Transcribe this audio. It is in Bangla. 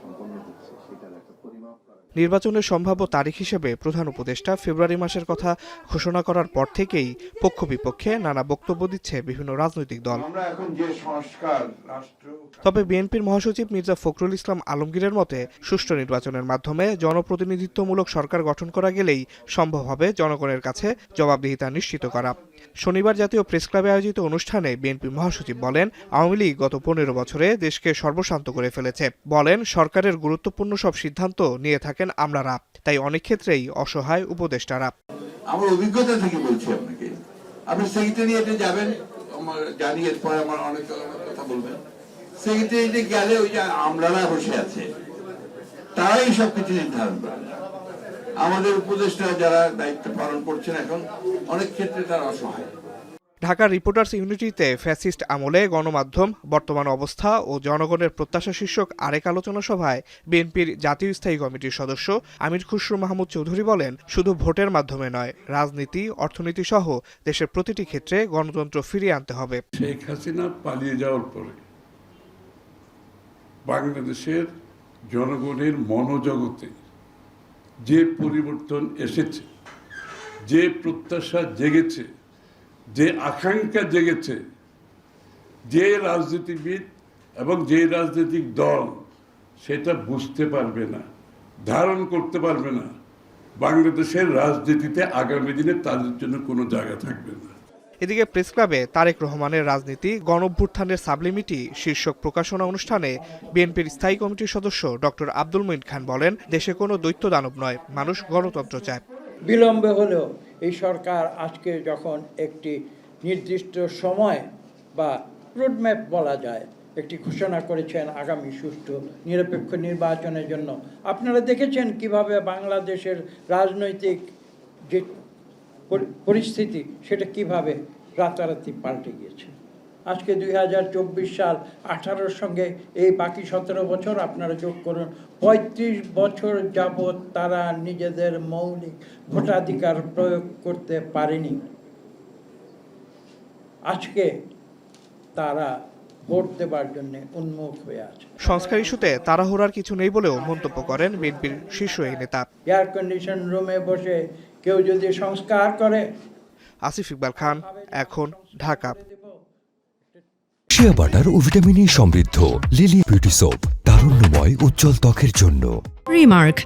সম্পন্ন হচ্ছে সেটার একটা পরিমাপ করা। নির্বাচনের সম্ভাব্য তারিখ হিসেবে প্রধান উপদেষ্টা ফেব্রুয়ারি মাসের কথা ঘোষণা করার পর থেকেই পক্ষ বিপক্ষে নানা বক্তব্য দিচ্ছে বিভিন্ন রাজনৈতিক দল। তবে বিএনপির মহাসচিব মির্জা ফখরুল ইসলাম আলমগীরের মতে সুষ্ঠু নির্বাচনের মাধ্যমে জনপ্রতিনিধিত্বমূলক সরকার গঠন করা গেলেই সম্ভব হবে জনগণের কাছে জবাবদিহিতা নিশ্চিত করা। শনিবার জাতীয় প্রেসক্লাবে আয়োজিত অনুষ্ঠানে বিএনপি মহাসচিব বলেন, আওয়ামী লীগ গত 15 বছরে দেশকে সর্বশান্ত করে ফেলেছে। বলেন, সরকারের গুরুত্বপূর্ণ সব সিদ্ধান্ত নিয়ে থাকেন আমলারা, তাই অনেক ক্ষেত্রেই অসহায় উপদেষ্টারা। আমার অভিজ্ঞতা থেকে বলছি আপনাকে, আপনি সেক্রেটারিয়েটে যাবেন, আমার জানি এরপরে আমার অনেক কথা বলবেন। সেক্রেটারিয়েটে গেলে ওই যে আমলারা বসে আছে, তারাই সবকিছু নির্ধারণ করেন। আমাদের উপদেষ্টা যারা দায়িত্ব পালন করছেন এখন অনেক ক্ষেত্রে তারা অসহায়। ঢাকার রিপোর্টার্স ইউনিটিতে ফ্যাসিস্ট আমলে গণমাধ্যম, বর্তমান অবস্থা ও জনগণের প্রত্যাশা শীর্ষক আরেক আলোচনা সভায় বিএনপির জাতীয় স্থায়ী কমিটির সদস্য আমির খুসরু মাহমুদ চৌধুরী বলেন, শুধু ভোটের মাধ্যমে নয়, রাজনীতি, অর্থনীতি সহ দেশের প্রতিটি ক্ষেত্রে গণতন্ত্র ফিরিয়ে আনতে হবে। শেখ হাসিনা পালিয়ে যাওয়ার পরে বাংলাদেশের জনগণের মনোজগতে যে পরিবর্তন এসেছে, যে প্রত্যাশা জেগেছে, যে আকাঙ্ক্ষা জেগেছে, যে রাজনীতিবিদ এবং যে রাজনৈতিক দল সেটা বুঝতে পারবে না, ধারণ করতে পারবে না, বাংলাদেশের রাজনীতিতে আগামী দিনে তাদের জন্য কোনো জায়গা থাকবে না। এদিকে প্রেসক্লাবে তারেক রহমানের রাজনীতি গণঅভ্যুত্থানের সাবলিমিটি শীর্ষক প্রকাশনা অনুষ্ঠানে বিএনপির স্থায়ী কমিটির সদস্য ডক্টর আব্দুল মুইন খান বলেন, দেশে কোনো দৈত্য দানব নয়, মানুষ গণতন্ত্র চায়। বিলম্বে হলেও এই সরকার আজকে যখন একটি নির্দিষ্ট সময় বা রোডম্যাপ বলা যায় একটি ঘোষণা করেছেন আগামী সুষ্ঠু নিরপেক্ষ নির্বাচনের জন্য। আপনারা দেখেছেন কিভাবে বাংলাদেশের রাজনৈতিক যে পরিস্থিতি সেটা কিভাবে রাতারাতি পাল্টে গিয়েছে। আজকে 2024 সাল 18-র সঙ্গে এই বাকি 17 বছর আপনারা যোগ করুন, 35 বছর যাবৎ তারা নিজেদের মৌলিক ভোটাধিকার প্রয়োগ করতে পারেনি। আজকে তারা ভোট দেবার জন্য উন্মুখ হয়ে আছে। সংস্কার ইস্যুতে তাড়াহুড়ার কিছু নেই বলেও মন্তব্য করেন বিএনপির শীর্ষ এই নেতা। এয়ার কন্ডিশন রুমে বসে কেউ যদি সংস্কার করে। আসিফ ইকবাল খান, এখন, ঢাকা। শিয়া বাটার ও ভিটামিন ই সমৃদ্ধ লিলি বিউটি সোপ, তারুণ্যময় উজ্জ্বল ত্বকের জন্য। রিমার্ক